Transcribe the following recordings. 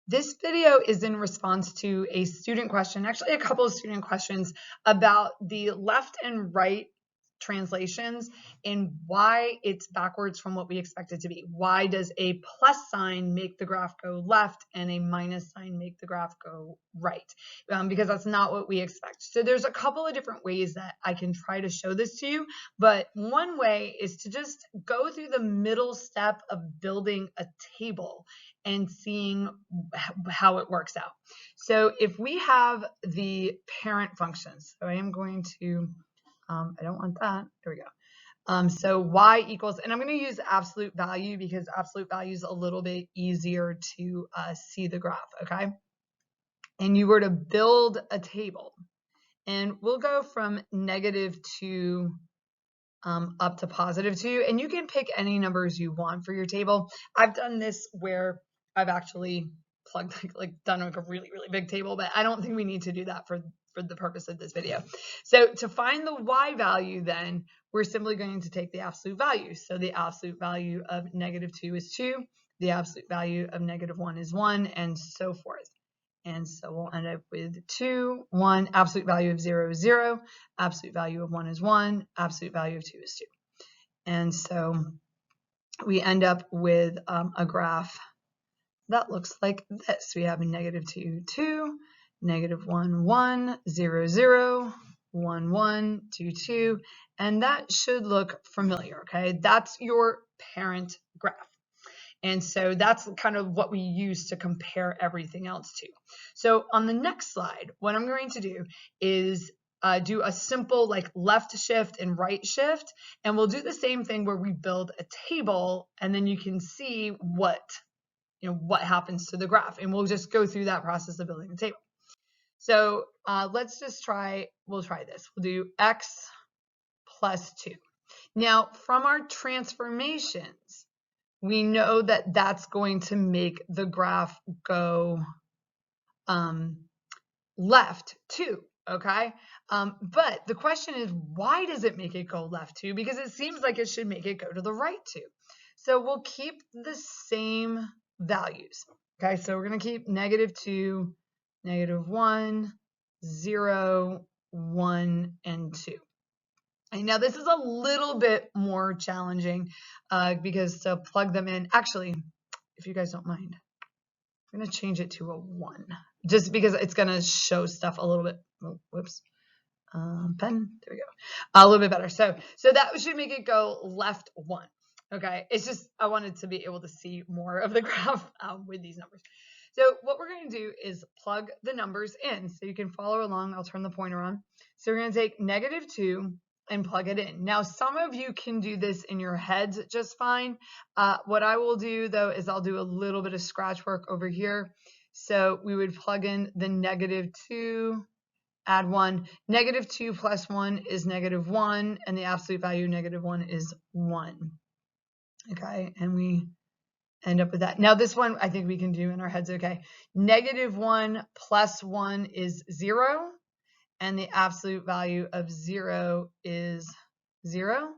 This video is in response to a student question, actually a couple of student questions about the left and right translations and why it's backwards from what we expect it to be. Why does a plus sign make the graph go left and a minus sign make the graph go right? Because that's not what we expect. So there's a couple of different ways that I can try to show this to you, but one way is to just go through the middle step of building a table and seeing how it works out. So if we have the parent functions, so I am going to, I don't want that, there we go. So y equals, and I'm going to use absolute value because absolute value is a little bit easier to see the graph, okay? And you were to build a table, and we'll go from -2 up to +2, and you can pick any numbers you want for your table. I've done this where I've actually plugged done like a really big table, but I don't think we need to do that for the purpose of this video. So to find the y value, then we're simply going to take the absolute value. So the absolute value of -2 is 2, the absolute value of -1 is 1, and so forth. And so we'll end up with 2, 1, absolute value of 0 is 0, absolute value of 1 is 1, absolute value of 2 is 2. And so we end up with a graph that looks like this. We have a -2, 2, -1, 1, 0, 0, 1, 1, 2, 2, and that should look familiar, okay? That's your parent graph. And so that's kind of what we use to compare everything else to. So on the next slide, what I'm going to do is do a simple like left shift and right shift, and we'll do the same thing where we build a table, and then you can see what happens to the graph, and we'll just go through that process of building a table. So let's just we'll try this. We'll do x plus 2. Now from our transformations, we know that that's going to make the graph go left too, okay? But the question is, why does it make it go left too? Because it seems like it should make it go to the right too. So we'll keep the same values, okay? So we're going to keep -2, -1, 0, 1, and 2. And now this is a little bit more challenging because to plug them in, actually, if you guys don't mind, I'm going to change it to a 1 just because it's going to show stuff a little bit. Oh, whoops. Pen, there we go. A little bit better. So that should make it go left 1. Okay. It's just, I wanted to be able to see more of the graph with these numbers. So what we're going to do is plug the numbers in so you can follow along. I'll turn the pointer on. So we're going to take -2 and plug it in. Now, some of you can do this in your heads just fine. What I will do though is I'll do a little bit of scratch work over here. So we would plug in the -2, add 1. -2 plus 1 is -1, and the absolute value of -1 is 1. Okay, and we end up with that. Now this one I think we can do in our heads, okay. -1 plus 1 is 0, and the absolute value of 0 is 0.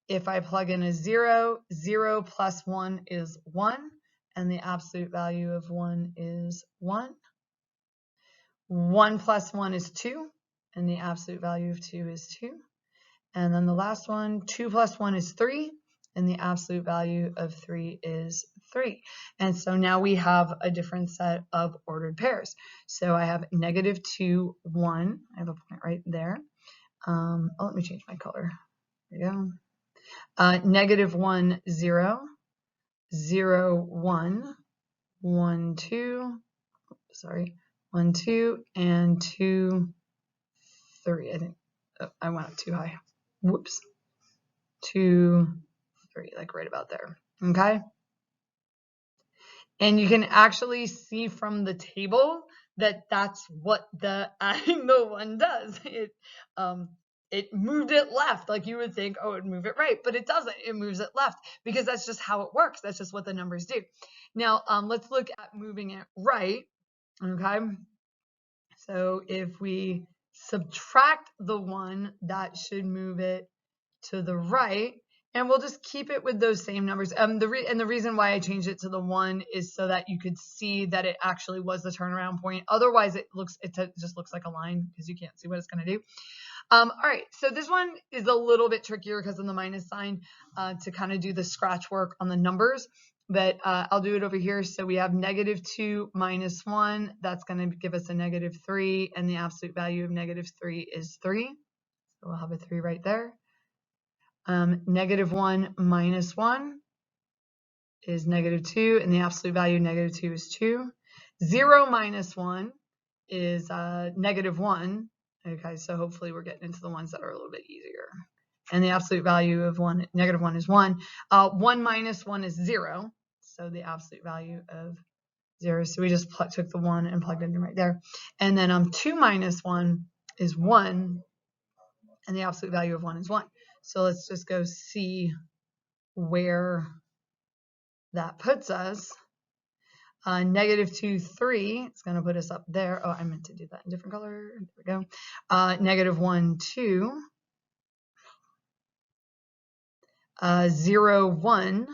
If I plug in a 0, 0 plus 1 is 1, and the absolute value of 1 is 1. 1 plus 1 is 2, and the absolute value of 2 is 2. And then the last one, 2 plus 1 is 3, and the absolute value of 3 is 3. And so now we have a different set of ordered pairs. So I have -2, 1. I have a point right there. Oh, let me change my color. There we go. -1, 0, 0, 1, 1, 2, sorry, 1, 2, and 2, 3. I think I went up too high. Whoops. 2, 3, like right about there. Okay. And you can actually see from the table that that's what the adding the 1 does. It moved it left. Like you would think, oh, it would move it right, but it doesn't. It moves it left because that's just how it works. That's just what the numbers do. Now, let's look at moving it right. Okay. So if we subtract the 1, that should move it to the right. And we'll just keep it with those same numbers. The reason why I changed it to the 1 is so that you could see that it actually was the turnaround point. Otherwise, it just looks like a line because you can't see what it's going to do. All right, so this one is a little bit trickier because of the minus sign to kind of do the scratch work on the numbers. But I'll do it over here. So we have -2 minus 1. That's going to give us a -3. And the absolute value of -3 is 3. So we'll have a 3 right there. -1 minus 1 is -2. And the absolute value of -2 is 2. 0 minus 1 is -1. Okay, so hopefully we're getting into the ones that are a little bit easier. And the absolute value of -1 is 1. 1 minus 1 is 0. So the absolute value of 0. So we just took the 1 and plugged it in right there. And then 2 minus 1 is 1. And the absolute value of 1 is 1. So let's just go see where that puts us. -2, 3. It's going to put us up there. Oh, I meant to do that in a different color. There we go. -1, 2. 0, 1.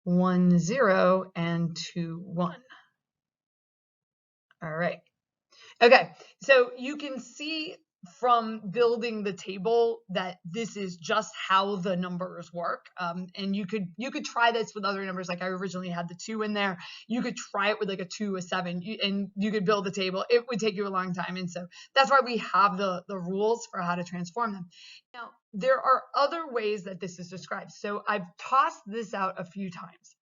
1, 0, and 2, 1. All right. Okay, so you can see from building the table that this is just how the numbers work. And you could try this with other numbers. Like I originally had the 2 in there. You could try it with like a 2, a 7, and you could build the table. It would take you a long time. And so that's why we have the rules for how to transform them. Now, there are other ways that this is described. So I've tossed this out a few times.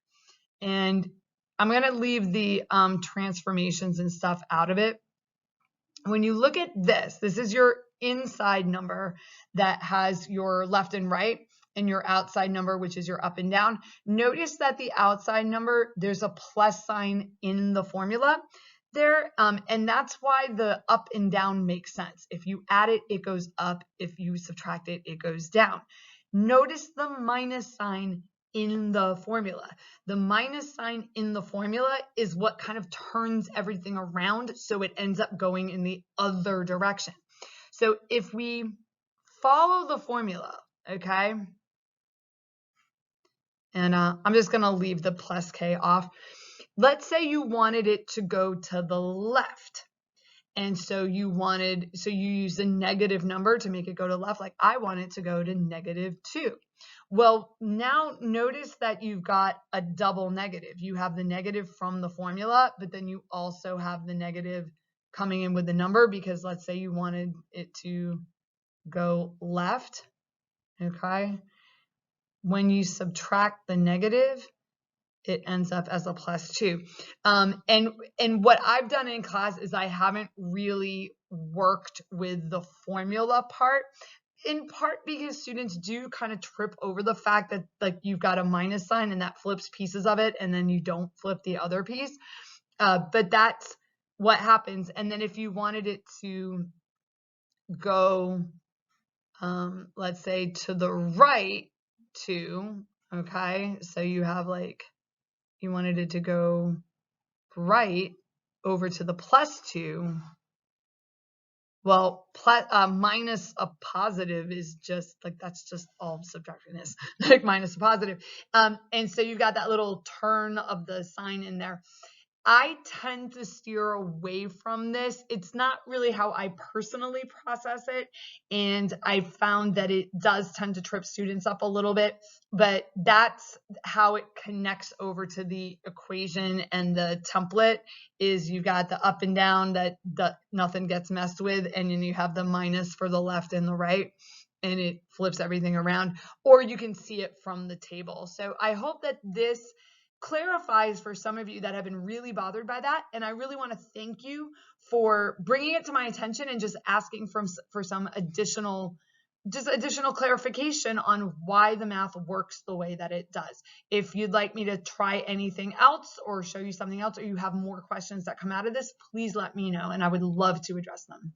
And I'm going to leave the transformations and stuff out of it. When you look at this is your inside number that has your left and right, and your outside number, which is your up and down. Notice that the outside number, there's a plus sign in the formula there, and that's why the up and down makes sense. If you add it, it goes up. If you subtract it, it goes down. Notice the minus sign in the formula. The minus sign in the formula is what kind of turns everything around, so it ends up going in the other direction. So if we follow the formula, okay, and I'm just going to leave the plus k off. Let's say you wanted it to go to the left. And so you use a negative number to make it go to left. Like I want it to go to -2. Well, now notice that you've got a double negative. You have the negative from the formula, but then you also have the negative coming in with the number, because let's say you wanted it to go left, okay? When you subtract the negative, it ends up as a +2. And what I've done in class is I haven't really worked with the formula part, in part because students do kind of trip over the fact that like you've got a minus sign and that flips pieces of it, and then you don't flip the other piece. But that's what happens. And then if you wanted it to go, let's say to the right 2, okay, so you have like, you wanted it to go right over to the +2. Well, minus a positive is just like, that's just all subtractiveness, like minus a positive. And so you've got that little turn of the sign in there. I tend to steer away from this. It's not really how I personally process it. And I found that it does tend to trip students up a little bit, but that's how it connects over to the equation and the template. Is you've got the up and down that nothing gets messed with, and then you have the minus for the left and the right, and it flips everything around. Or you can see it from the table. So I hope that this clarifies for some of you that have been really bothered by that. And I really want to thank you for bringing it to my attention and just asking for some additional clarification on why the math works the way that it does. If you'd like me to try anything else or show you something else, or you have more questions that come out of this, please let me know, and I would love to address them.